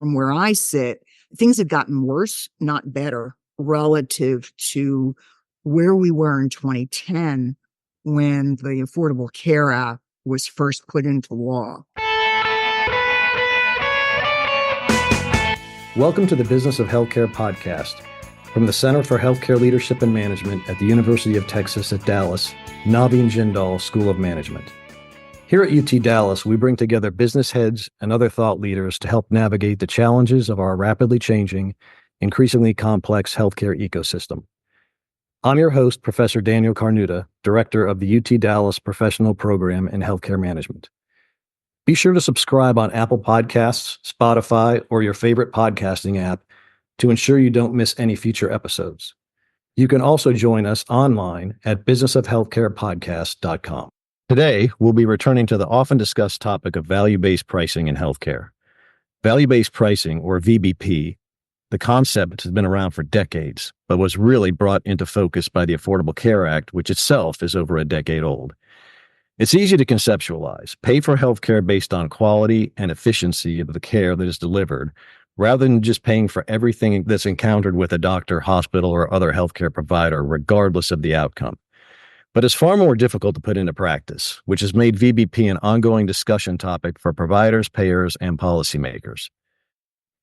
from where I sit, things have gotten worse, not better, relative to where we were in 2010 when the Affordable Care Act was first put into law. Welcome to the Business of Healthcare podcast. From the Center for Healthcare Leadership and Management at the University of Texas at Dallas, Naveen Jindal School of Management. Here at UT Dallas, we bring together business heads and other thought leaders to help navigate the challenges of our rapidly changing, increasingly complex healthcare ecosystem. I'm your host, Professor Dan Karnuta, Director of the UT Dallas Professional Program in Healthcare Management. Be sure to subscribe on Apple Podcasts, Spotify, or your favorite podcasting app to ensure you don't miss any future episodes. You can also join us online at businessofhealthcarepodcast.com. Today, we'll be returning to the often discussed topic of value-based pricing in healthcare. Value-based pricing, or VBP, the concept has been around for decades, but was really brought into focus by the Affordable Care Act, which itself is over a decade old. It's easy to conceptualize. Pay for healthcare based on quality and efficiency of the care that is delivered, rather than just paying for everything that's encountered with a doctor, hospital, or other healthcare provider, regardless of the outcome. But it's far more difficult to put into practice, which has made VBP an ongoing discussion topic for providers, payers, and policymakers.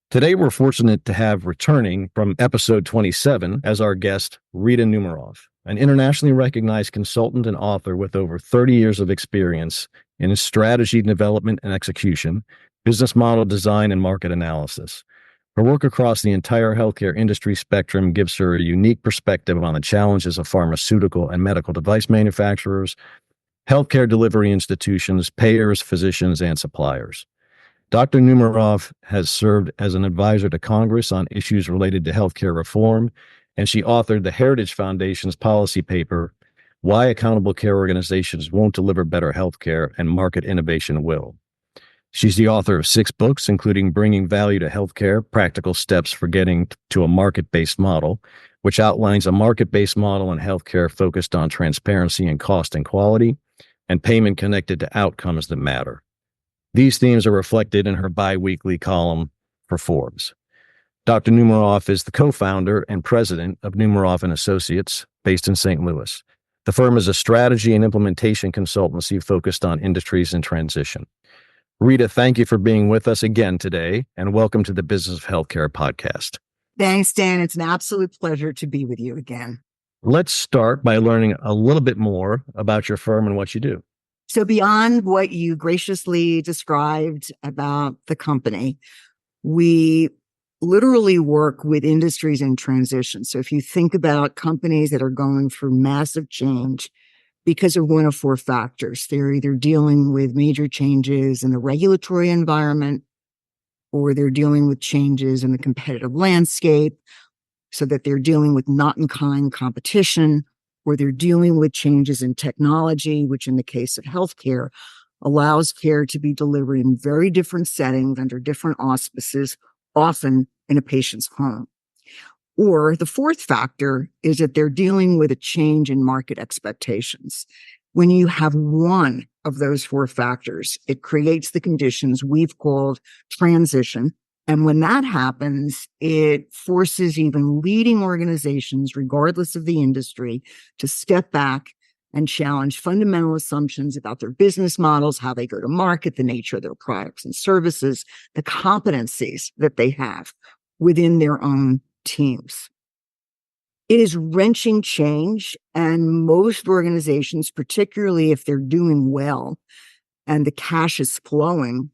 Today, we're fortunate to have returning from episode 27 as our guest, Rita Numerof, an internationally recognized consultant and author with over 30 years of experience in strategy development and execution, business model design, and market analysis. Her work across the entire healthcare industry spectrum gives her a unique perspective on the challenges of pharmaceutical and medical device manufacturers, healthcare delivery institutions, payers, physicians, and suppliers. Dr. Numerof has served as an advisor to Congress on issues related to healthcare reform, and she authored the Heritage Foundation's policy paper, Why Accountable Care Organizations Won't Deliver Better Healthcare and Market Innovation Will. She's the author of 6 books, including Bringing Value to Healthcare, Practical Steps for Getting to a Market-Based Model, which outlines a market-based model in healthcare focused on transparency and cost and quality, and payment connected to outcomes that matter. These themes are reflected in her bi-weekly column for Forbes. Dr. Numerof is the co-founder and president of Numerof & Associates, based in St. Louis. The firm is a strategy and implementation consultancy focused on industries in transition. Rita, thank you for being with us again today, and welcome to the Business of Healthcare podcast. Thanks, Dan. It's an absolute pleasure to be with you again. Let's start by learning a little bit more about your firm and what you do. So beyond what you graciously described about the company, we literally work with industries in transition. So if you think about companies that are going through massive change because of one of 4 factors, they're either dealing with major changes in the regulatory environment, or they're dealing with changes in the competitive landscape, so that they're dealing with not-in-kind competition, or they're dealing with changes in technology, which in the case of healthcare allows care to be delivered in very different settings under different auspices, often in a patient's home. Or the 4th factor is that they're dealing with a change in market expectations. When you have one of those 4 factors, it creates the conditions we've called transition. And when that happens, it forces even leading organizations, regardless of the industry, to step back and challenge fundamental assumptions about their business models, how they go to market, the nature of their products and services, the competencies that they have within their own teams. It is wrenching change, and most organizations, particularly if they're doing well and the cash is flowing,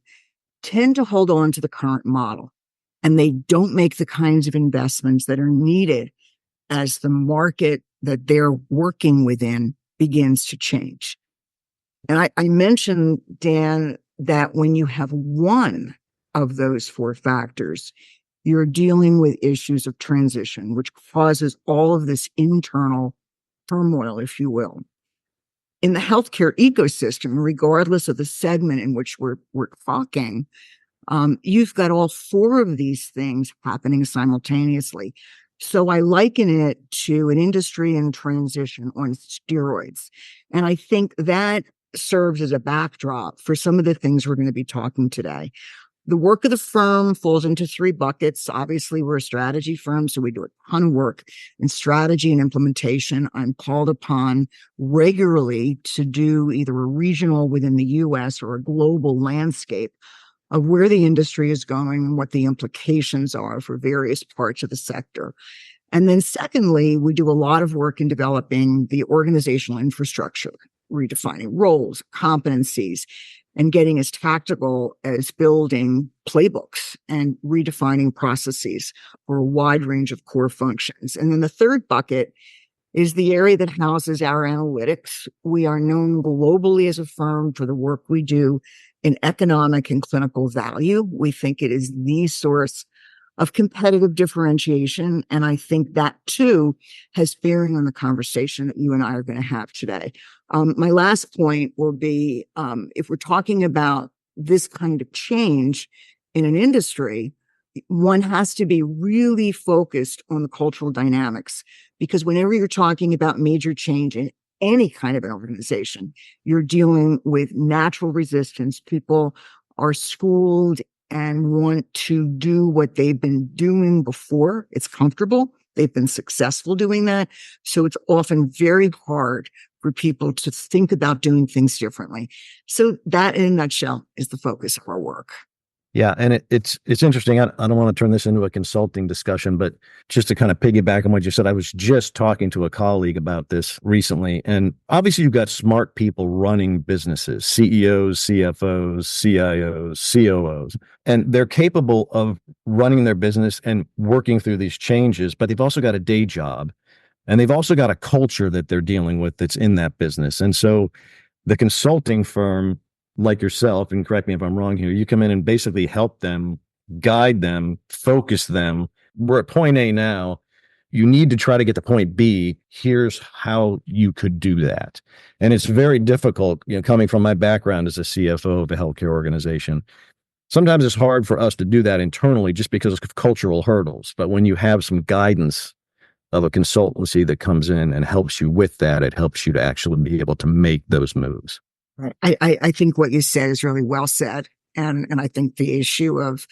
tend to hold on to the current model, and they don't make the kinds of investments that are needed as the market that they're working within begins to change. And I mentioned, Dan, that when you have one of those 4 factors, you're dealing with issues of transition, which causes all of this internal turmoil, if you will. In the healthcare ecosystem, regardless of the segment in which we're talking, you've got all 4 of these things happening simultaneously. So I liken it to an industry in transition on steroids. And I think that serves as a backdrop for some of the things we're going to be talking today. The work of the firm falls into three buckets. Obviously, we're a strategy firm, so we do a ton of work in strategy and implementation. I'm called upon regularly to do either a regional within the US or a global landscape of where the industry is going and what the implications are for various parts of the sector. And then secondly, we do a lot of work in developing the organizational infrastructure, redefining roles, competencies, and getting as tactical as building playbooks and redefining processes for a wide range of core functions. And then the third bucket is the area that houses our analytics. We are known globally as a firm for the work we do in economic and clinical value. We think it is the source of competitive differentiation. And I think that too has bearing on the conversation that you and I are going to have today. My last point will be, if we're talking about this kind of change in an industry, one has to be really focused on the cultural dynamics, because whenever you're talking about major change in any kind of an organization, you're dealing with natural resistance. People are schooled and want to do what they've been doing before. It's comfortable. They've been successful doing that. So it's often very hard for people to think about doing things differently. So that, in a nutshell, is the focus of our work. Yeah, and it's interesting. I don't want to turn this into a consulting discussion, but just to kind of piggyback on what you said, I was just talking to a colleague about this recently. And obviously, you've got smart people running businesses, CEOs, CFOs, CIOs, COOs, and they're capable of running their business and working through these changes, but they've also got a day job, and they've also got a culture that they're dealing with that's in that business. And so the consulting firm, like yourself, and correct me if I'm wrong here, you come in and basically help them, guide them, focus them. We're at point A now. You need to try to get to point B. Here's how you could do that. And it's very difficult, coming from my background as a CFO of a healthcare organization. Sometimes it's hard for us to do that internally just because of cultural hurdles. But when you have some guidance of a consultancy that comes in and helps you with that, it helps you to actually be able to make those moves. Right. I think what you said is really well said. And I think the issue of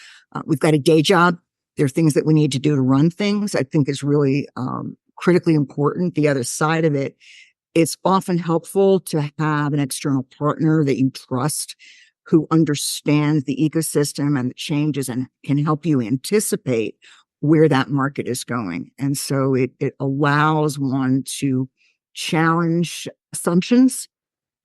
we've got a day job. There are things that we need to do to run things, I think is really critically important. The other side of it, it's often helpful to have an external partner that you trust, who understands the ecosystem and the changes and can help you anticipate where that market is going. And so it allows one to challenge assumptions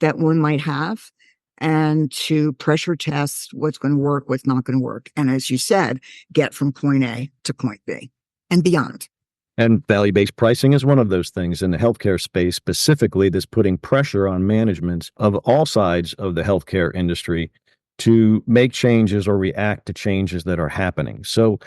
that one might have and to pressure test what's going to work, what's not going to work. And as you said, get from point A to point B and beyond. And value-based pricing is one of those things in the healthcare space specifically that's putting pressure on management of all sides of the healthcare industry to make changes or react to changes that are happening. So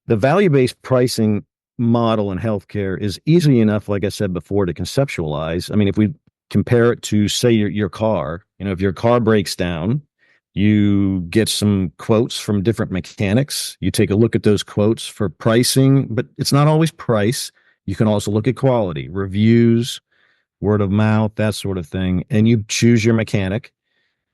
the value-based pricing model in healthcare is easy enough, like I said before, to conceptualize. I mean, if we compare it to, say, your car, if your car breaks down, you get some quotes from different mechanics. You take a look at those quotes for pricing, but it's not always price. You can also look at quality, reviews, word of mouth, that sort of thing. And you choose your mechanic.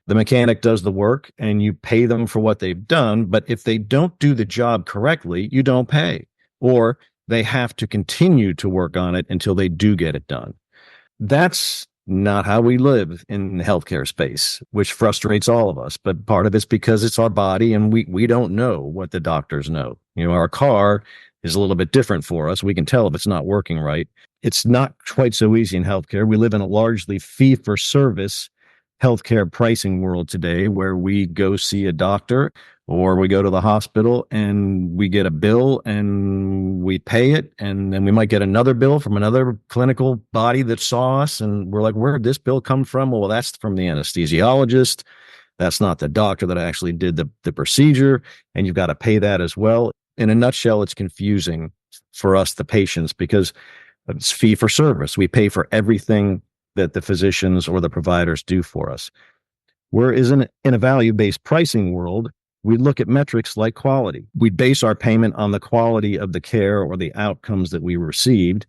The mechanic does the work and you pay them for what they've done. But if they don't do the job correctly, you don't pay, or they have to continue to work on it until they do get it done. That's not how we live in the healthcare space, which frustrates all of us. But part of it's because it's our body and we don't know what the doctors know. Our car is a little bit different for us. We can tell if it's not working right. It's not quite so easy in healthcare. We live in a largely fee-for-service healthcare pricing world today, where we go see a doctor or we go to the hospital and we get a bill and we pay it. And then we might get another bill from another clinical body that saw us. And we're like, where did this bill come from? Well, that's from the anesthesiologist. That's not the doctor that actually did the procedure. And you've got to pay that as well. In a nutshell, it's confusing for us, the patients, because it's fee for service. We pay for everything that the physicians or the providers do for us. Whereas in a value-based pricing world, we look at metrics like quality. We base our payment on the quality of the care or the outcomes that we received.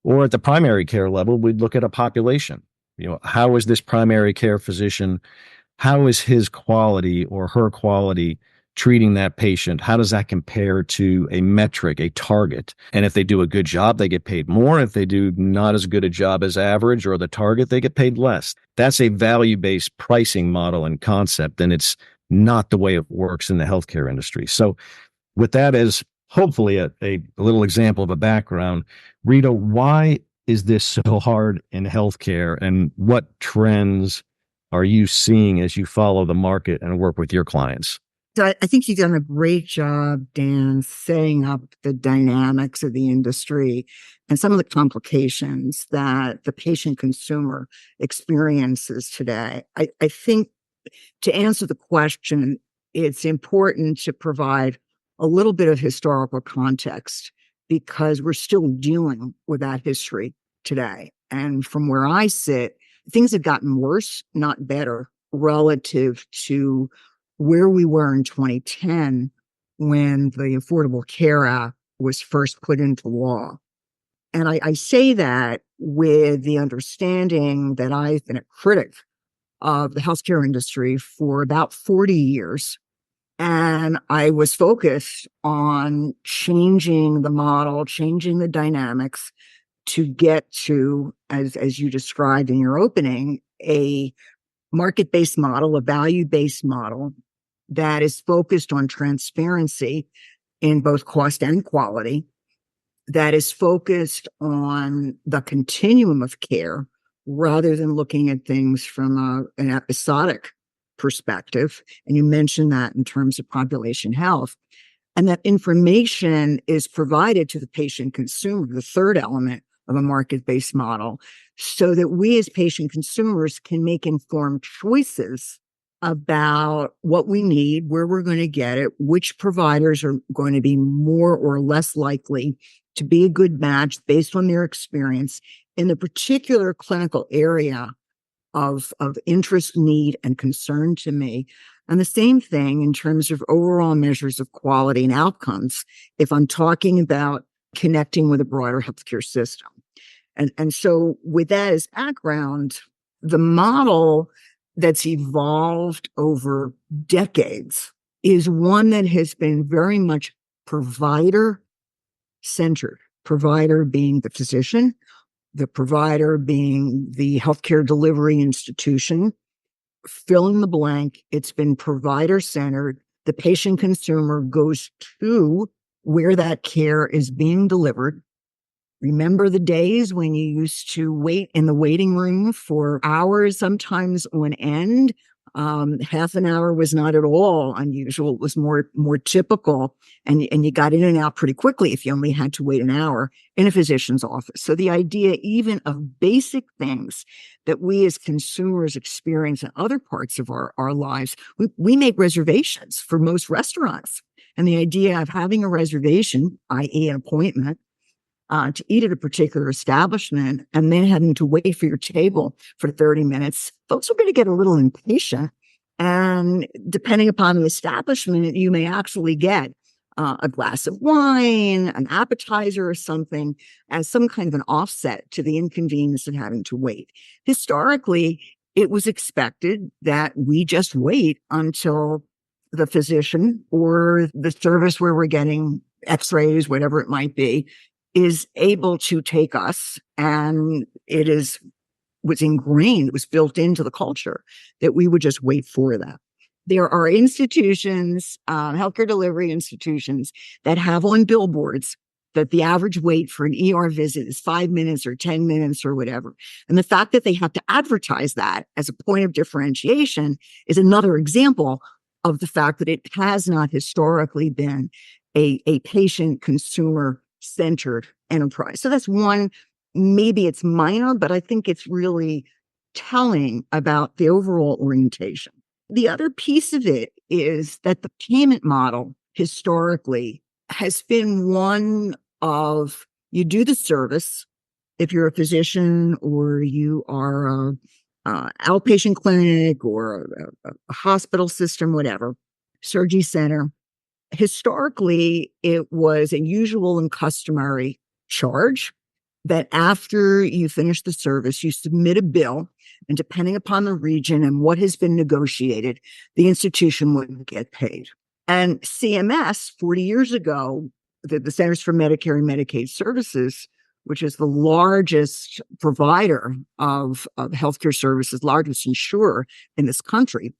Or at the primary care level, we'd look at a population. How is this primary care physician, how is his quality or her quality treating that patient, how does that compare to a metric, a target? And if they do a good job, they get paid more. If they do not as good a job as average or the target, they get paid less. That's a value-based pricing model and concept, and it's not the way it works in the healthcare industry. So with that as hopefully a little example of a background, Rita, why is this so hard in healthcare, and what trends are you seeing as you follow the market and work with your clients? So I think you've done a great job, Dan, setting up the dynamics of the industry and some of the complications that the patient consumer experiences today. I think to answer the question, it's important to provide a little bit of historical context because we're still dealing with that history today. And from where I sit, things have gotten worse, not better, relative to where we were in 2010 when the Affordable Care Act was first put into law. And I say that with the understanding that I've been a critic of the healthcare industry for about 40 years. And I was focused on changing the model, changing the dynamics to get to, as you described in your opening, a market-based model, a value-based model that is focused on transparency in both cost and quality, that is focused on the continuum of care rather than looking at things from an episodic perspective. And you mentioned that in terms of population health. And that information is provided to the patient consumer, the third element of a market-based model, so that we as patient consumers can make informed choices about what we need, where we're going to get it, which providers are going to be more or less likely to be a good match based on their experience in the particular clinical area of interest, need, and concern to me. And the same thing in terms of overall measures of quality and outcomes, if I'm talking about connecting with a broader healthcare system. And so with that as background, the model that's evolved over decades is one that has been very much provider-centered, provider being the physician, the provider being the healthcare delivery institution. Fill in the blank. It's been provider-centered. The patient consumer goes to where that care is being delivered. Remember the days when you used to wait in the waiting room for hours, sometimes on end? Half an hour was not at all unusual. It was more typical, and you got in and out pretty quickly if you only had to wait an hour in a physician's office. So the idea even of basic things that we as consumers experience in other parts of our lives, we make reservations for most restaurants. And the idea of having a reservation, i.e. an appointment, to eat at a particular establishment and then having to wait for your table for 30 minutes, folks are going to get a little impatient. And depending upon the establishment, you may actually get a glass of wine, an appetizer or something as some kind of an offset to the inconvenience of having to wait. Historically, it was expected that we just wait until the physician or the service where we're getting x-rays, whatever it might be, is able to take us, and was ingrained, it was built into the culture that we would just wait for that. There are institutions, healthcare delivery institutions, that have on billboards that the average wait for an ER visit is 5 minutes or 10 minutes or whatever. And the fact that they have to advertise that as a point of differentiation is another example of the fact that it has not historically been a patient consumer centered enterprise. So that's one, maybe it's minor, but I think it's really telling about the overall orientation. The other piece of it is that the payment model historically has been one of you do the service if you're a physician or you are a outpatient clinic or a hospital system, whatever, surgery center. Historically, it was a usual and customary charge that after you finish the service, you submit a bill, and depending upon the region and what has been negotiated, the institution would get paid. And CMS, 40 years ago, the Centers for Medicare and Medicaid Services, which is the largest provider of healthcare services, largest insurer in this country,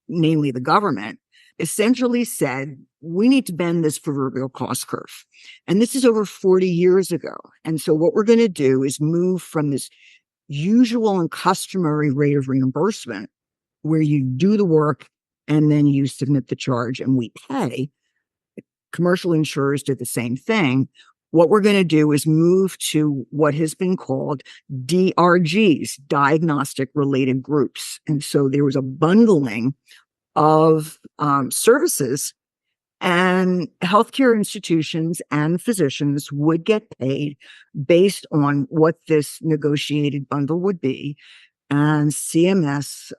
namely the government, essentially said, we need to bend this proverbial cost curve. And this is over 40 years ago. And so what we're going to do is move from this usual and customary rate of reimbursement, where you do the work and then you submit the charge and we pay. Commercial insurers did the same thing. What we're going to do is move to what has been called DRGs, diagnostic related groups. And so there was a bundling of services, and healthcare institutions and physicians would get paid based on what this negotiated bundle would be. And CMS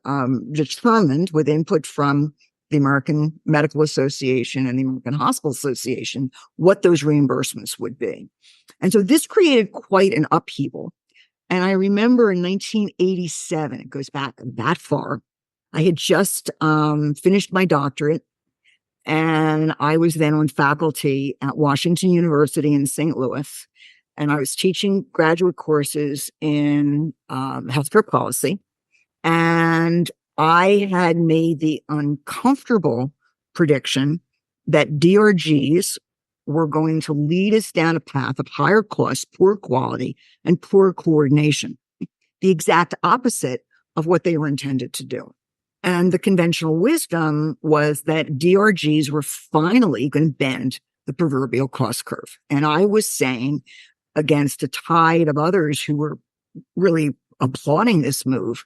determined, with input from the American Medical Association and the American Hospital Association, what those reimbursements would be. And so this created quite an upheaval. And I remember in 1987, it goes back that far, I had just finished my doctorate, and I was then on faculty at Washington University in St. Louis. And I was teaching graduate courses in healthcare policy. And I had made the uncomfortable prediction that DRGs were going to lead us down a path of higher cost, poor quality, and poor coordination, the exact opposite of what they were intended to do. And the conventional wisdom was that DRGs were finally going to bend the proverbial cost curve. And I was saying, against a tide of others who were really applauding this move,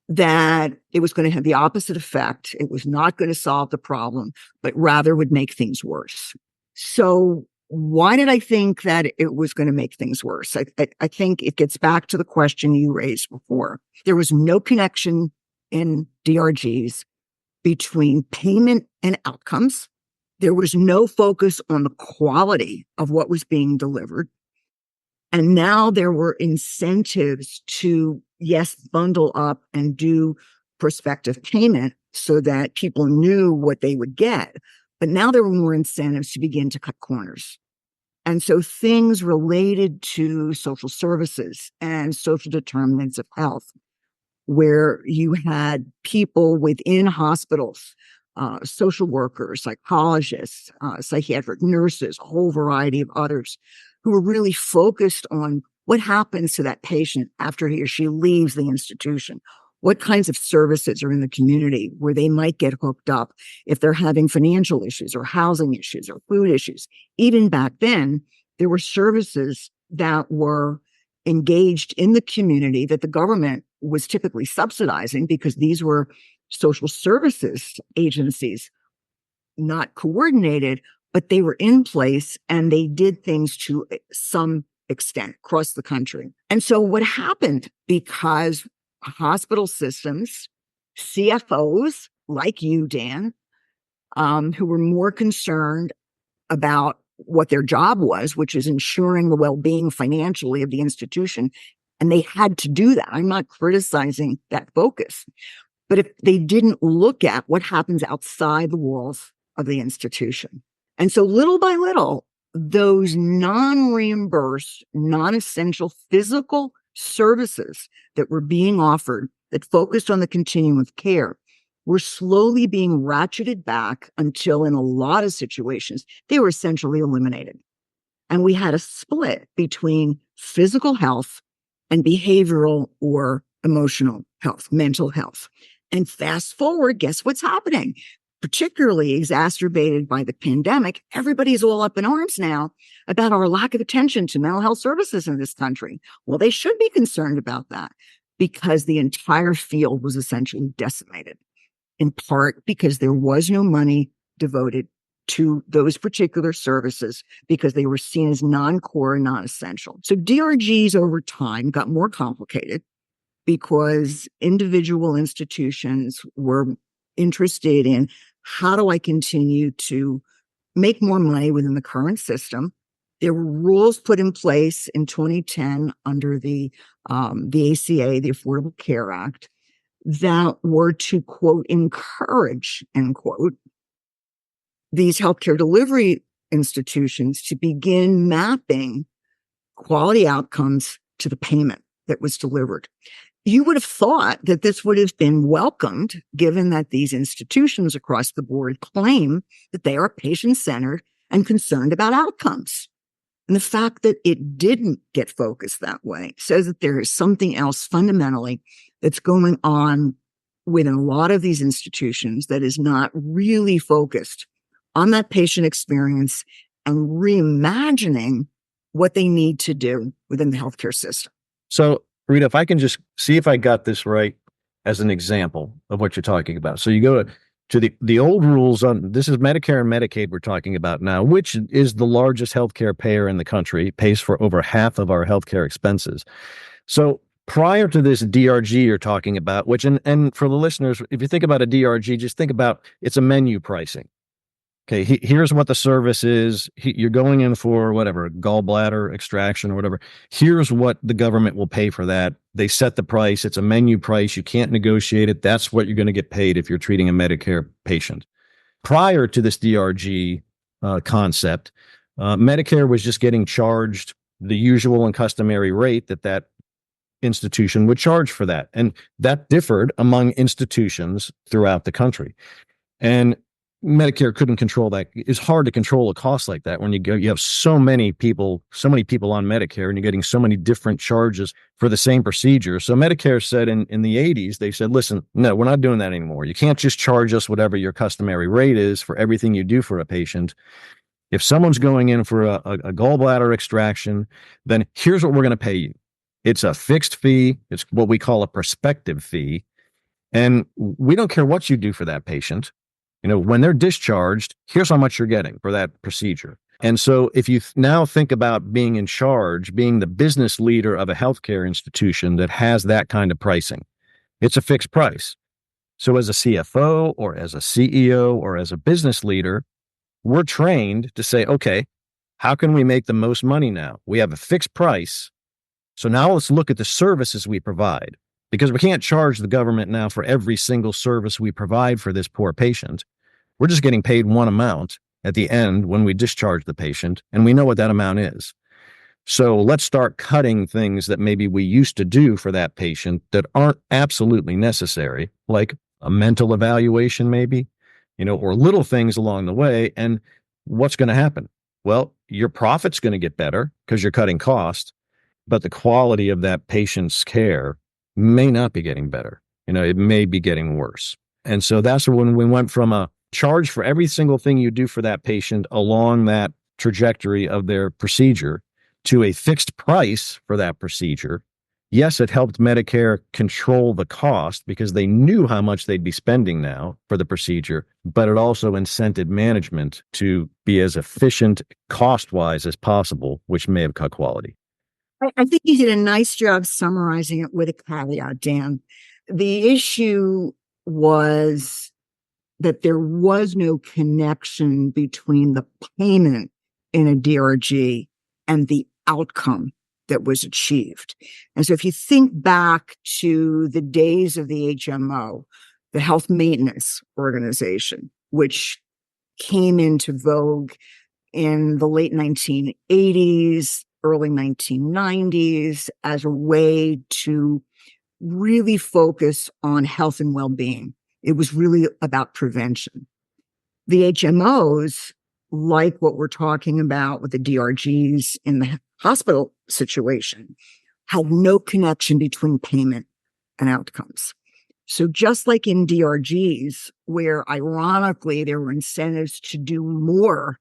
that it was going to have the opposite effect. It was not going to solve the problem, but rather would make things worse. So why did I think that it was going to make things worse? I think it gets back to the question you raised before. There was no connection in DRGs between payment and outcomes. There was no focus on the quality of what was being delivered. And now there were incentives to, yes, bundle up and do prospective payment so that people knew what they would get. But now there were more incentives to begin to cut corners. And so things related to social services and social determinants of health, where you had people within hospitals, social workers, psychologists, psychiatric nurses, a whole variety of others, who were really focused on what happens to that patient after he or she leaves the institution. What kinds of services are in the community where they might get hooked up if they're having financial issues or housing issues or food issues? Even back then, there were services that were engaged in the community that the government was typically subsidizing, because these were social services agencies, not coordinated, but they were in place and they did things to some extent across the country. And so what happened, because hospital systems, CFOs like you, Dan, who were more concerned about what their job was, which is ensuring the well-being financially of the institution, and they had to do that. I'm not criticizing that focus, but if they didn't look at what happens outside the walls of the institution. And so little by little, those non-reimbursed, non-essential physical services that were being offered that focused on the continuum of care were slowly being ratcheted back until, in a lot of situations, they were essentially eliminated. And we had a split between physical health and behavioral or emotional health, mental health. And fast forward, guess what's happening? Particularly exacerbated by the pandemic, everybody's all up in arms now about our lack of attention to mental health services in this country. Well, they should be concerned about that, because the entire field was essentially decimated, in part because there was no money devoted to those particular services because they were seen as non-core and non-essential. So DRGs over time got more complicated because individual institutions were interested in, how do I continue to make more money within the current system? There were rules put in place in 2010 under the ACA, the Affordable Care Act, that were to, quote, encourage, end quote, these healthcare delivery institutions to begin mapping quality outcomes to the payment that was delivered. You would have thought that this would have been welcomed, given that these institutions across the board claim that they are patient-centered and concerned about outcomes. And the fact that it didn't get focused that way says that there is something else fundamentally that's going on within a lot of these institutions that is not really focused on that patient experience and reimagining what they need to do within the healthcare system. So, Rita, if I can just see if I got this right as an example of what you're talking about. So you go to the old rules on, this is Medicare and Medicaid we're talking about now, which is the largest healthcare payer in the country, pays for over half of our healthcare expenses. So prior to this DRG you're talking about, which, and for the listeners, if you think about a DRG, just think about it's a menu pricing. Okay, here's what the service is. You're going in for whatever, gallbladder extraction or whatever. Here's what the government will pay for that. They set the price. It's a menu price. You can't negotiate it. That's what you're going to get paid if you're treating a Medicare patient. Prior to this DRG concept, Medicare was just getting charged the usual and customary rate that institution would charge for that. And that differed among institutions throughout the country. And Medicare couldn't control that. It's hard to control a cost like that when you have so many people on Medicare and you're getting so many different charges for the same procedure. So Medicare said in the 80s, they said, listen, no, we're not doing that anymore. You can't just charge us whatever your customary rate is for everything you do for a patient. If someone's going in for a gallbladder extraction, then here's what we're going to pay you. It's a fixed fee. It's what we call a prospective fee. And we don't care what you do for that patient. You know, when they're discharged, here's how much you're getting for that procedure. And so if you now think about being in charge, being the business leader of a healthcare institution that has that kind of pricing, it's a fixed price. So as a CFO or as a CEO or as a business leader, we're trained to say, okay, how can we make the most money now? We have a fixed price. So now let's look at the services we provide. Because we can't charge the government now for every single service we provide for this poor patient. We're just getting paid one amount at the end when we discharge the patient, and we know what that amount is. So let's start cutting things that maybe we used to do for that patient that aren't absolutely necessary, like a mental evaluation maybe, or little things along the way. And what's going to happen? Well, your profit's going to get better because you're cutting costs, but the quality of that patient's care may not be getting better. It may be getting worse. And so that's when we went from a charge for every single thing you do for that patient along that trajectory of their procedure to a fixed price for that procedure. Yes, it helped Medicare control the cost because they knew how much they'd be spending now for the procedure, but it also incented management to be as efficient cost-wise as possible, which may have cut quality. I think you did a nice job summarizing it with a caveat, Dan. The issue was that there was no connection between the payment in a DRG and the outcome that was achieved. And so if you think back to the days of the HMO, the Health Maintenance Organization, which came into vogue in the late 1980s, early 1990s as a way to really focus on health and well-being. It was really about prevention. The HMOs, like what we're talking about with the DRGs in the hospital situation, had no connection between payment and outcomes. So just like in DRGs, where ironically there were incentives to do more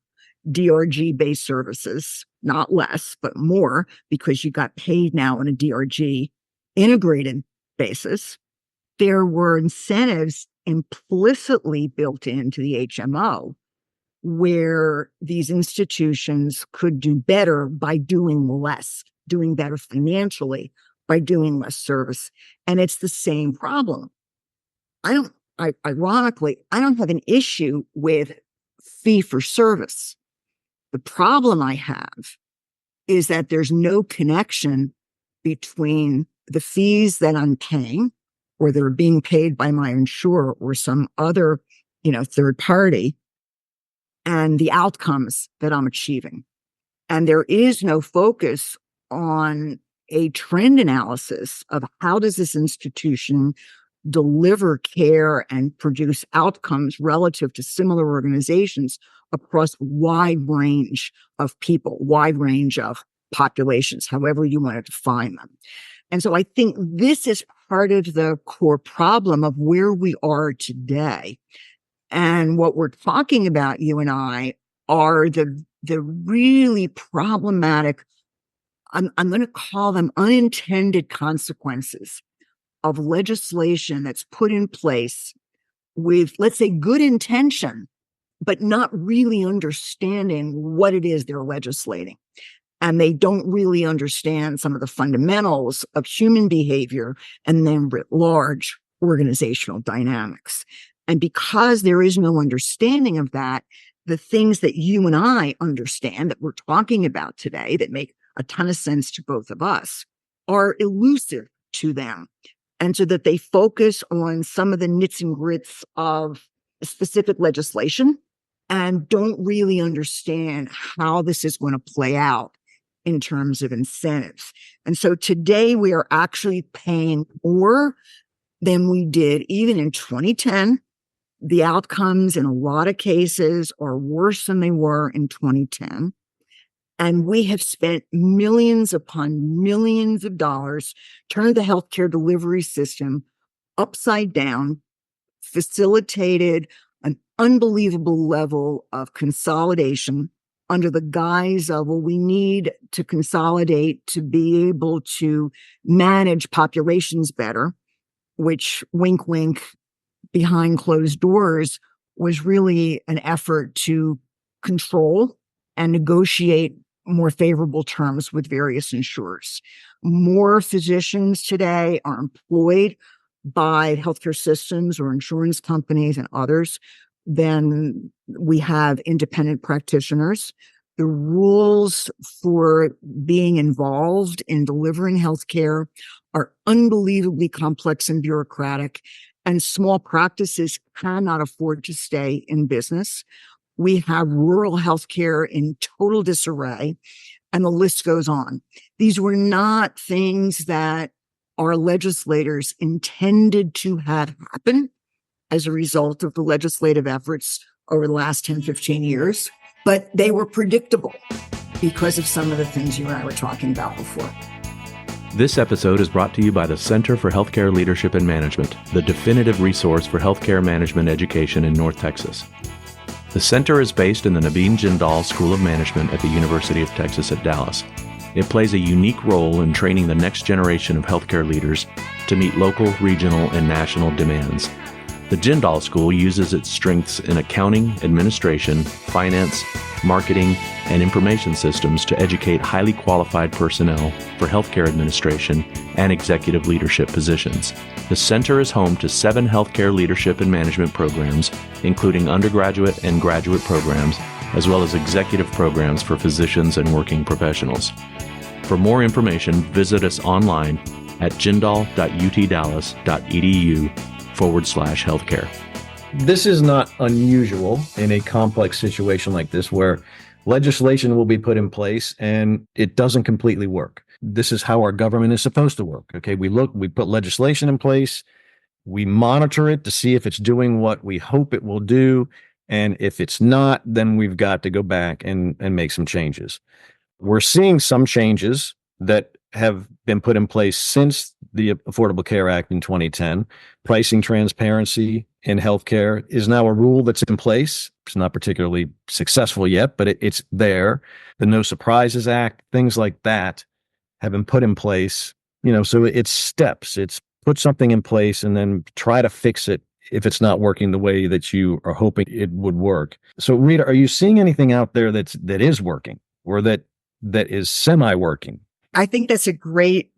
DRG-based services, not less, but more, because you got paid now on a DRG integrated basis, there were incentives implicitly built into the HMO where these institutions could do better by doing less, doing better financially by doing less service. And it's the same problem. Ironically, I don't have an issue with fee for service. The problem I have is that there's no connection between the fees that I'm paying or that are being paid by my insurer or some other, third party and the outcomes that I'm achieving. And there is no focus on a trend analysis of how does this institution deliver care and produce outcomes relative to similar organizations across a wide range of people, wide range of populations, however you want to define them. And so I think this is part of the core problem of where we are today. And what we're talking about, you and I, are the really problematic, I'm going to call them unintended consequences of legislation that's put in place with, let's say, good intention, but not really understanding what it is they're legislating. And they don't really understand some of the fundamentals of human behavior and then writ large organizational dynamics. And because there is no understanding of that, the things that you and I understand that we're talking about today that make a ton of sense to both of us are elusive to them. And so that they focus on some of the nits and grits of specific legislation and don't really understand how this is going to play out in terms of incentives. And so today we are actually paying more than we did even in 2010. The outcomes in a lot of cases are worse than they were in 2010. And we have spent millions upon millions of dollars, turned the healthcare delivery system upside down, facilitated an unbelievable level of consolidation under the guise of, well, we need to consolidate to be able to manage populations better, which, wink, wink, behind closed doors was really an effort to control and negotiate more favorable terms with various insurers. More physicians today are employed by healthcare systems or insurance companies and others than we have independent practitioners. The rules for being involved in delivering healthcare are unbelievably complex and bureaucratic, and small practices cannot afford to stay in business. We have rural healthcare in total disarray, and the list goes on. These were not things that our legislators intended to have happen as a result of the legislative efforts over the last 10, 15 years, but they were predictable because of some of the things you and I were talking about before. This episode is brought to you by the Center for Healthcare Leadership and Management, the definitive resource for healthcare management education in North Texas. The center is based in the Naveen Jindal School of Management at the University of Texas at Dallas. It plays a unique role in training the next generation of healthcare leaders to meet local, regional, and national demands. The Jindal School uses its strengths in accounting, administration, finance, marketing, and information systems to educate highly qualified personnel for healthcare administration and executive leadership positions. The center is home to 7 healthcare leadership and management programs, including undergraduate and graduate programs, as well as executive programs for physicians and working professionals. For more information, visit us online at jindal.utdallas.edu/healthcare. This is not unusual in a complex situation like this where legislation will be put in place and it doesn't completely work. This is how our government is supposed to work. Okay, we put legislation in place, we monitor it to see if it's doing what we hope it will do. And if it's not, then we've got to go back and make some changes. We're seeing some changes that have been put in place since the Affordable Care Act in 2010. Pricing transparency in healthcare is now a rule that's in place. It's not particularly successful yet, but it's there. The No Surprises Act, things like that have been put in place. So it's steps. It's put something in place and then try to fix it if it's not working the way that you are hoping it would work. So Rita, are you seeing anything out there that is working or that is semi-working? I think that's a great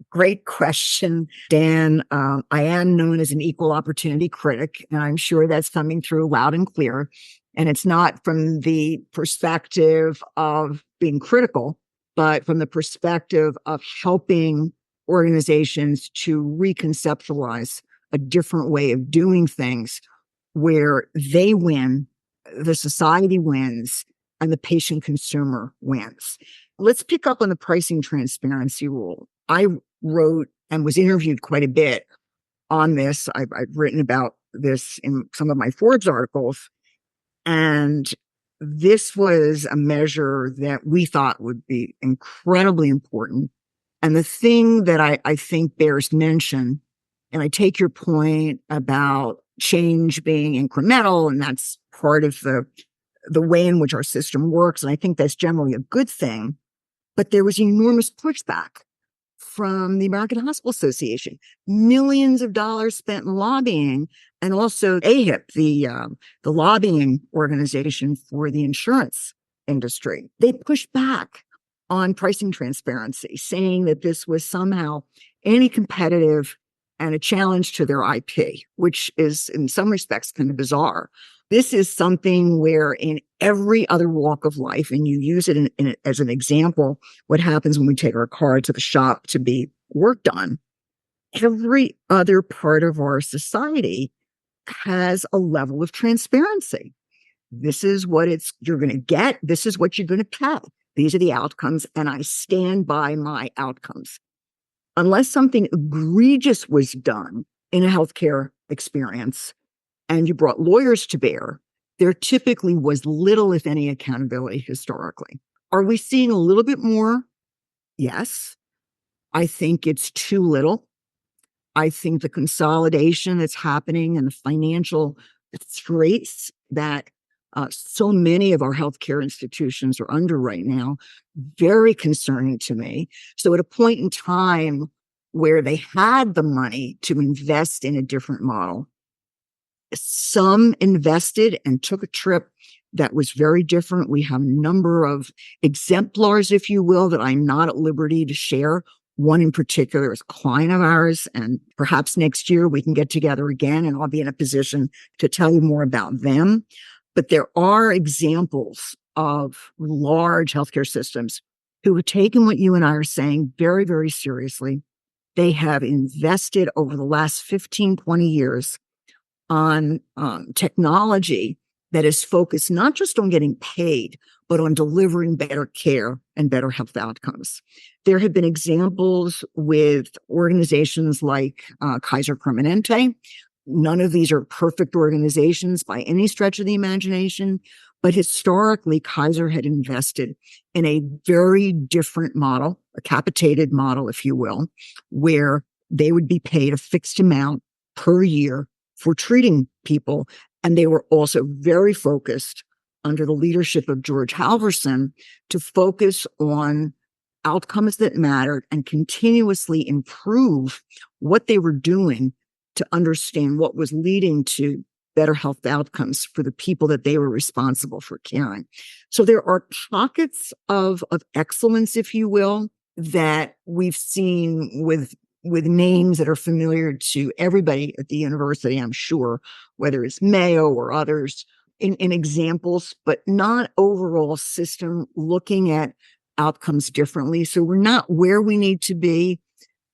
question, Dan. I am known as an equal opportunity critic, and I'm sure that's coming through loud and clear. And it's not from the perspective of being critical, but from the perspective of helping organizations to reconceptualize a different way of doing things where they win the society wins and the patient consumer wins. Let's pick up on the pricing transparency rule. I wrote and was interviewed quite a bit on this. I've written about this in some of my Forbes articles. And this was a measure that we thought would be incredibly important. And the thing that I think bears mention, and I take your point about change being incremental, and that's part of the way in which our system works. And I think that's generally a good thing. But there was enormous pushback from the American Hospital Association, millions of dollars spent in lobbying, and also AHIP, the lobbying organization for the insurance industry. They pushed back on pricing transparency, saying that this was somehow anti-competitive and a challenge to their IP, which is in some respects kind of bizarre. This is something where in every other walk of life, and you use it as an example, what happens when we take our car to the shop to be worked on, every other part of our society has a level of transparency. This is what you're going to get. This is what you're going to pay. These are the outcomes, and I stand by my outcomes. Unless something egregious was done in a healthcare experience, and you brought lawyers to bear, there typically was little, if any, accountability historically. Are we seeing a little bit more? Yes. I think it's too little. I think the consolidation that's happening and the financial straits that so many of our healthcare institutions are under right now, very concerning to me. So at a point in time where they had the money to invest in a different model, some invested and took a trip that was very different. We have a number of exemplars, if you will, that I'm not at liberty to share. One in particular is a client of ours, and perhaps next year we can get together again and I'll be in a position to tell you more about them. But there are examples of large healthcare systems who have taken what you and I are saying very, very seriously. They have invested over the last 15, 20 years on technology that is focused not just on getting paid, but on delivering better care and better health outcomes. There have been examples with organizations like Kaiser Permanente. None of these are perfect organizations by any stretch of the imagination, but historically, Kaiser had invested in a very different model, a capitated model, if you will, where they would be paid a fixed amount per year for treating people. And they were also very focused under the leadership of George Halverson to focus on outcomes that mattered and continuously improve what they were doing to understand what was leading to better health outcomes for the people that they were responsible for caring. So there are pockets of excellence, if you will, that we've seen with names that are familiar to everybody at the university, I'm sure, whether it's Mayo or others, in examples, but not overall system looking at outcomes differently. So we're not where we need to be.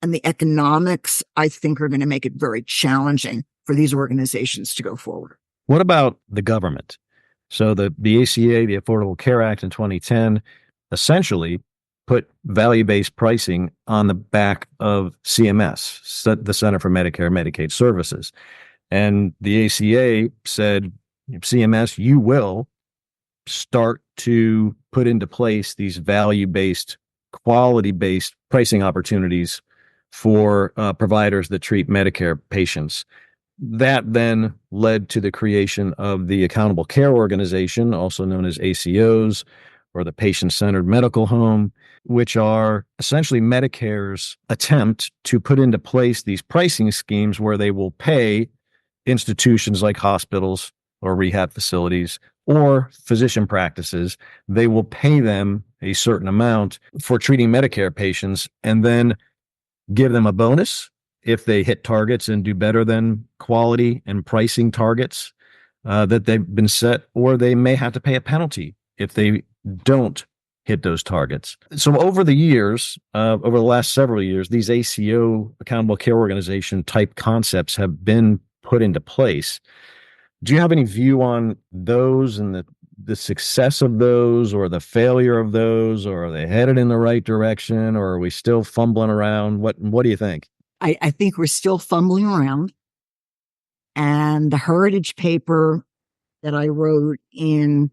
And the economics, I think, are going to make it very challenging for these organizations to go forward. What about the government? So the ACA, the Affordable Care Act in 2010, essentially put value-based pricing on the back of CMS, the Center for Medicare and Medicaid Services. And the ACA said, CMS, you will start to put into place these value-based, quality-based pricing opportunities for providers that treat Medicare patients. That then led to the creation of the Accountable Care Organization, also known as ACOs, or the Patient-Centered Medical Home, which are essentially Medicare's attempt to put into place these pricing schemes where they will pay institutions like hospitals or rehab facilities or physician practices. They will pay them a certain amount for treating Medicare patients and then give them a bonus if they hit targets and do better than quality and pricing targets that they've been set, or they may have to pay a penalty if they don't hit those targets. So over the years, over the last several years, these ACO, Accountable Care Organization type concepts have been put into place. Do you have any view on those and the success of those or the failure of those, or are they headed in the right direction, or are we still fumbling around? What do you think? I think we're still fumbling around. And the Heritage paper that I wrote in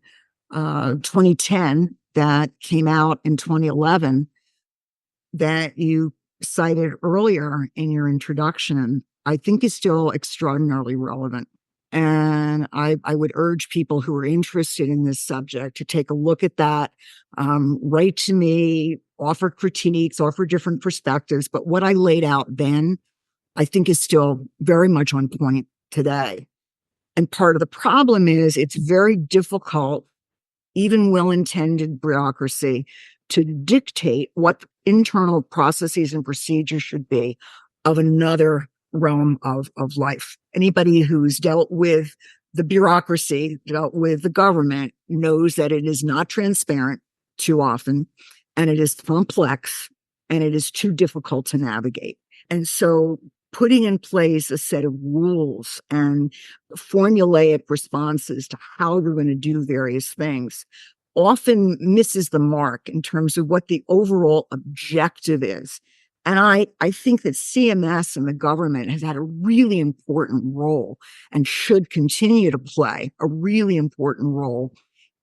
2010 that came out in 2011 that you cited earlier in your introduction, I think is still extraordinarily relevant. And I would urge people who are interested in this subject to take a look at that, write to me, offer critiques, offer different perspectives. But what I laid out then, I think is still very much on point today. And part of the problem is it's very difficult, even well-intended bureaucracy, to dictate what internal processes and procedures should be of another realm of life. Anybody who's dealt with the bureaucracy, dealt with the government, knows that it is not transparent too often, and it is complex, and it is too difficult to navigate. And so putting in place a set of rules and formulaic responses to how you're going to do various things often misses the mark in terms of what the overall objective is. And I think that CMS and the government has had a really important role and should continue to play a really important role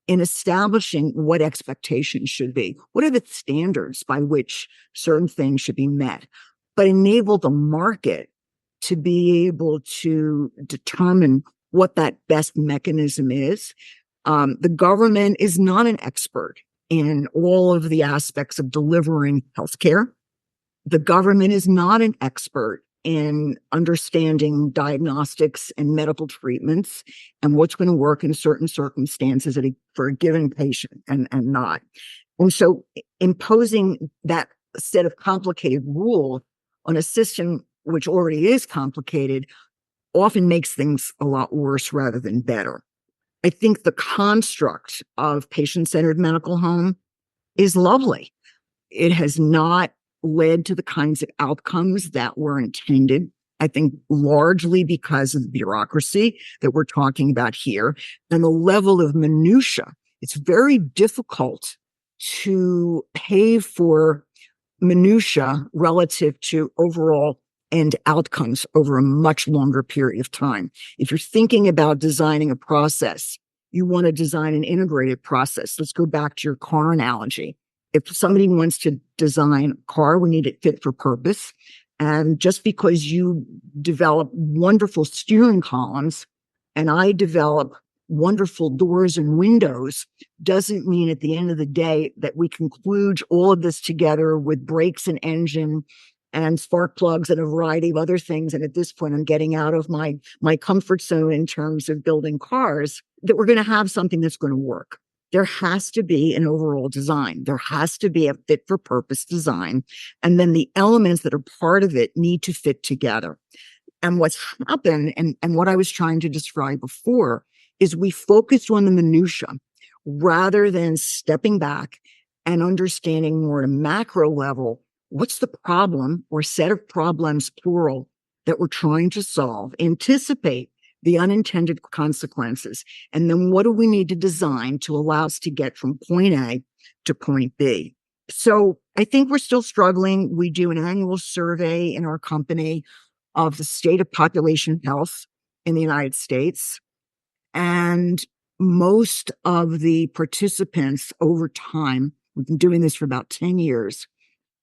in establishing what expectations should be. What are the standards by which certain things should be met? But enable the market to be able to determine what that best mechanism is. The government is not an expert in all of the aspects of delivering healthcare. The government is not an expert in understanding diagnostics and medical treatments and what's going to work in certain circumstances for a given patient and not. And so imposing that set of complicated rules on a system which already is complicated often makes things a lot worse rather than better. I think the construct of patient-centered medical home is lovely. It has not led to the kinds of outcomes that were intended, I think largely because of the bureaucracy that we're talking about here and the level of minutia. It's very difficult to pay for minutia relative to overall end outcomes over a much longer period of time. If you're thinking about designing a process, you want to design an integrated process. Let's go back to your car analogy. If somebody wants to design a car, we need it fit for purpose. And just because you develop wonderful steering columns and I develop wonderful doors and windows doesn't mean at the end of the day that we conclude all of this together with brakes and engine and spark plugs and a variety of other things. And at this point, I'm getting out of my comfort zone in terms of building cars, that we're going to have something that's going to work. There has to be an overall design. There has to be a fit for purpose design. And then the elements that are part of it need to fit together. And what's happened, and what I was trying to describe before, is we focused on the minutia rather than stepping back and understanding more at a macro level, what's the problem or set of problems, plural, that we're trying to solve, anticipate the unintended consequences, and then what do we need to design to allow us to get from point A to point B? So I think we're still struggling. We do an annual survey in our company of the state of population health in the United States. And most of the participants over time, we've been doing this for about 10 years,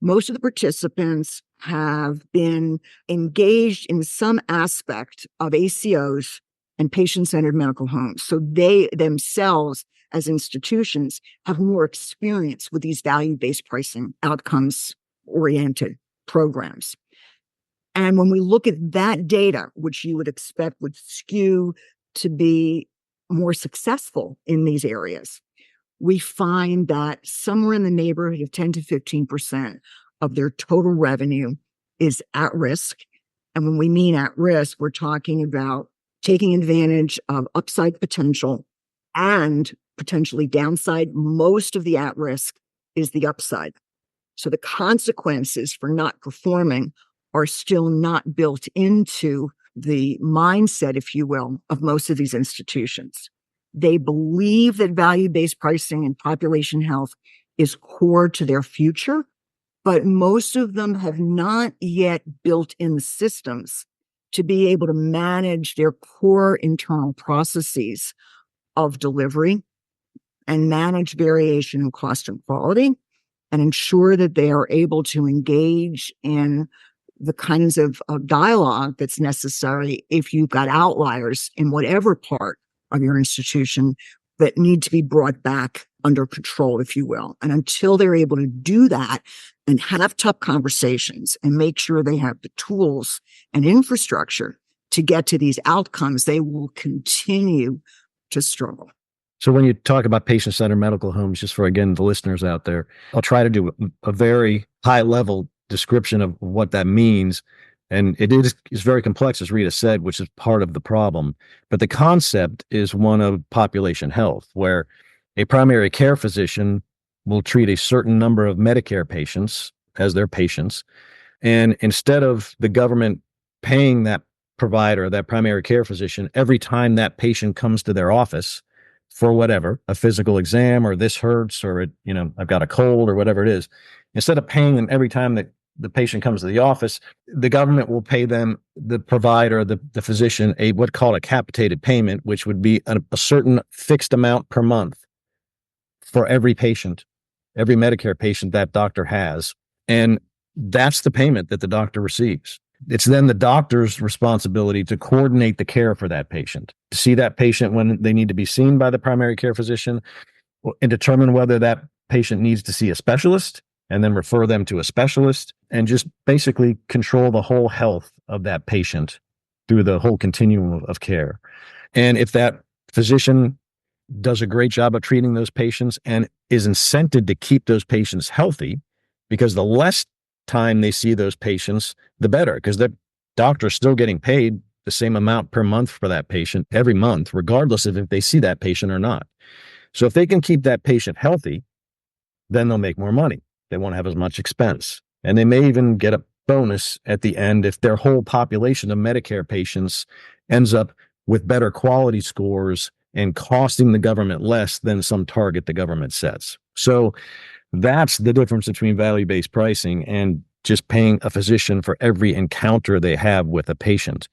most of the participants have been engaged in some aspect of ACOs and patient-centered medical homes. So they themselves, as institutions, have more experience with these value-based pricing, outcomes-oriented programs. And when we look at that data, which you would expect would skew to be more successful in these areas, we find that somewhere in the neighborhood of 10 to 15% of their total revenue is at risk. And when we mean at risk, we're talking about taking advantage of upside potential and potentially downside. Most of the at risk is the upside. So the consequences for not performing are still not built into the mindset, if you will, of most of these institutions. They believe that value-based pricing and population health is core to their future, but most of them have not yet built in the systems to be able to manage their core internal processes of delivery and manage variation in cost and quality and ensure that they are able to engage in the kinds of dialogue that's necessary if you've got outliers in whatever part of your institution that need to be brought back under control, if you will. And until they're able to do that and have tough conversations and make sure they have the tools and infrastructure to get to these outcomes, they will continue to struggle. So when you talk about patient-centered medical homes, just for, again, the listeners out there, I'll try to do a very high-level description of what that means. And it's very complex, as Rita said, which is part of the problem. But the concept is one of population health, where a primary care physician will treat a certain number of Medicare patients as their patients. And instead of the government paying that provider, that primary care physician, every time that patient comes to their office for whatever, a physical exam, or this hurts, or I've got a cold, or whatever it is, instead of paying them every time that the patient comes to the office, the government will pay them, the provider, the physician, what's called a capitated payment, which would be a certain fixed amount per month for every patient, every Medicare patient that doctor has. And that's the payment that the doctor receives. It's then the doctor's responsibility to coordinate the care for that patient, to see that patient when they need to be seen by the primary care physician, and determine whether that patient needs to see a specialist, and then refer them to a specialist, and just basically control the whole health of that patient through the whole continuum of care. And if that physician does a great job of treating those patients and is incented to keep those patients healthy, because the less time they see those patients, the better, because the doctor's still getting paid the same amount per month for that patient every month, regardless of if they see that patient or not. So if they can keep that patient healthy, then they'll make more money. They won't have as much expense. And they may even get a bonus at the end if their whole population of Medicare patients ends up with better quality scores and costing the government less than some target the government sets. So that's the difference between value-based pricing and just paying a physician for every encounter they have with a patient.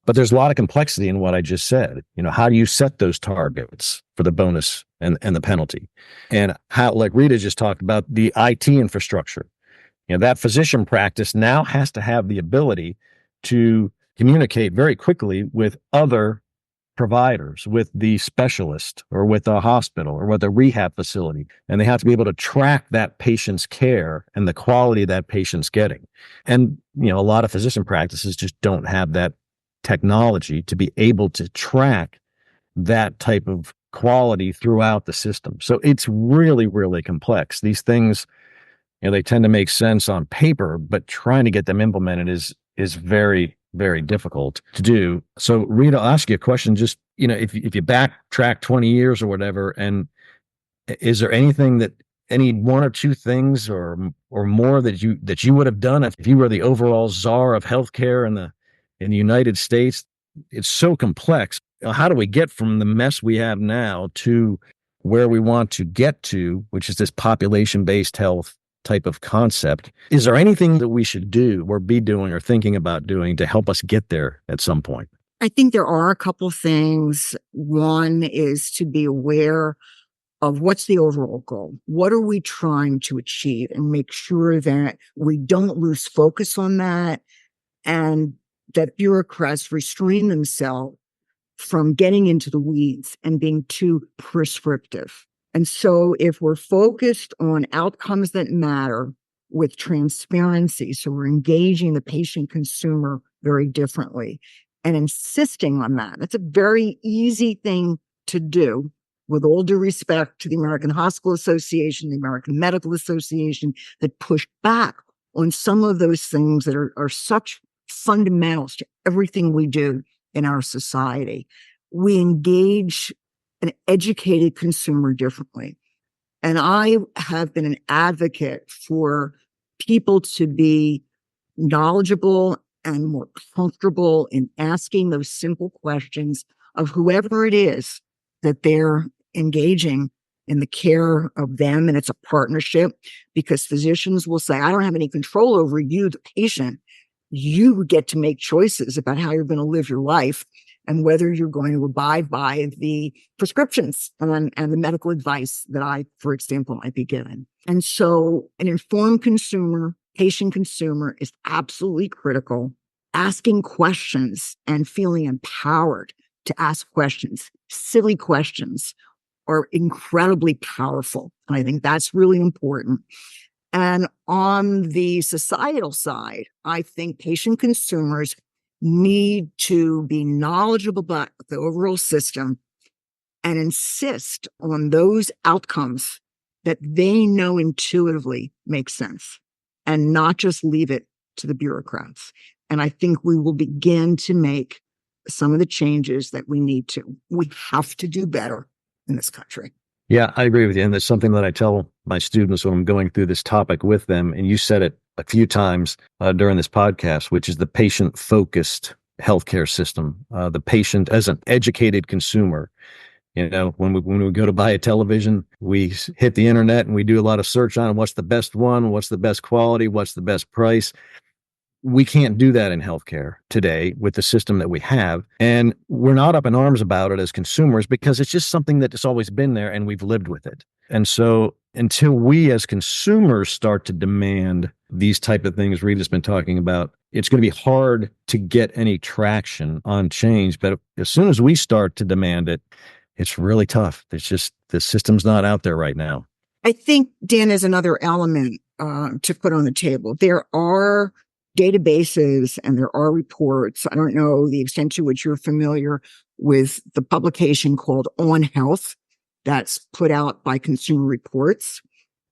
But there's a lot of complexity in what I just said. How do you set those targets for the bonus and the penalty? And how, like Rita just talked about, the IT infrastructure. That physician practice now has to have the ability to communicate very quickly with other providers, with the specialist, or with a hospital, or with a rehab facility. And they have to be able to track that patient's care and the quality that patient's getting. And, a lot of physician practices just don't have that technology to be able to track that type of quality throughout the system. So it's really, really complex. These things, they tend to make sense on paper, but trying to get them implemented is very, very difficult to do. So Rita, I'll ask you a question. Just, if you backtrack 20 years or whatever, and is there anything any one or two things or more that you would have done if you were the overall czar of healthcare in the United States? It's so complex. How do we get from the mess we have now to where we want to get to, which is this population-based health type of concept? Is there anything that we should do or be doing or thinking about doing to help us get there at some point? I think there are a couple things. One is to be aware of what's the overall goal. What are we trying to achieve, and make sure that we don't lose focus on that, and that bureaucrats restrain themselves from getting into the weeds and being too prescriptive. And so if we're focused on outcomes that matter with transparency, so we're engaging the patient consumer very differently and insisting on that, that's a very easy thing to do, with all due respect to the American Hospital Association, the American Medical Association, that push back on some of those things that are such fundamentals to everything we do in our society. We engage an educated consumer differently. And I have been an advocate for people to be knowledgeable and more comfortable in asking those simple questions of whoever it is that they're engaging in the care of them. And it's a partnership, because physicians will say, I don't have any control over you, the patient. You get to make choices about how you're going to live your life and whether you're going to abide by the prescriptions and the medical advice that I, for example, might be given. And so an informed consumer, patient consumer, is absolutely critical. Asking questions and feeling empowered to ask questions, silly questions, are incredibly powerful. And I think that's really important. And on the societal side, I think patient consumers need to be knowledgeable about the overall system and insist on those outcomes that they know intuitively make sense, and not just leave it to the bureaucrats. And I think we will begin to make some of the changes that we need to. We have to do better in this country. Yeah, I agree with you. And that's something that I tell my students when I'm going through this topic with them. And you said it a few times during this podcast, which is the patient-focused healthcare system. The patient as an educated consumer. You know, when we go to buy a television, we hit the internet and we do a lot of search on what's the best one, what's the best quality, what's the best price. We can't do that in healthcare today with the system that we have. And we're not up in arms about it as consumers because it's just something that has always been there and we've lived with it. And so until we as consumers start to demand these type of things Rita's been talking about, it's going to be hard to get any traction on change. But as soon as we start to demand it, it's really tough. It's just the system's not out there right now. I think, Dan, is another element to put on the table. There are databases and there are reports. I don't know the extent to which you're familiar with the publication called On Health that's put out by Consumer Reports.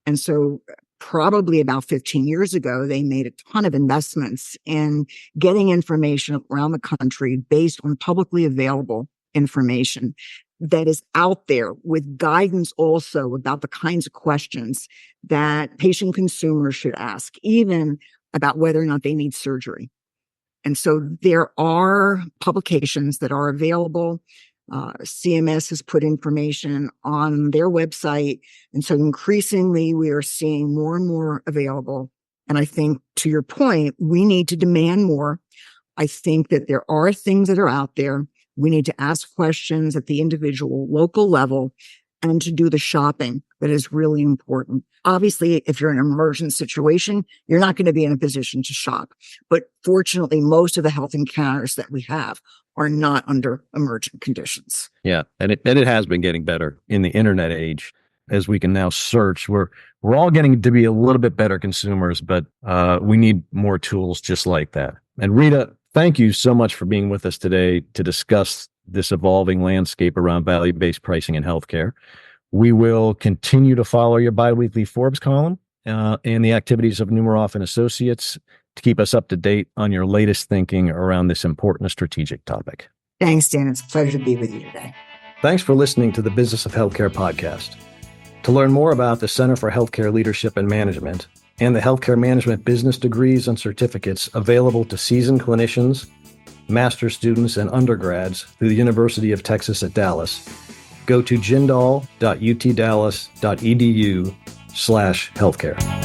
And so probably about 15 years ago, they made a ton of investments in getting information around the country based on publicly available information that is out there, with guidance also about the kinds of questions that patient consumers should ask, even about whether or not they need surgery. And so there are publications that are available. CMS has put information on their website. And so increasingly we are seeing more and more available. And I think, to your point, we need to demand more. I think that there are things that are out there. We need to ask questions at the individual local level and to do the shopping that is really important. Obviously, if you're in an emergent situation, you're not going to be in a position to shop. But fortunately, most of the health encounters that we have are not under emergent conditions. Yeah, and it has been getting better in the internet age, as we can now search. We're all getting to be a little bit better consumers, but we need more tools just like that. And Rita, thank you so much for being with us today to discuss this evolving landscape around value-based pricing in healthcare. We will continue to follow your biweekly Forbes column and the activities of Numerof and Associates to keep us up to date on your latest thinking around this important strategic topic. Thanks, Dan. It's a pleasure to be with you today. Thanks for listening to the Business of Healthcare podcast. To learn more about the Center for Healthcare Leadership and Management and the healthcare management business degrees and certificates available to seasoned clinicians, master's students, and undergrads through the University of Texas at Dallas, go to jindal.utdallas.edu/healthcare.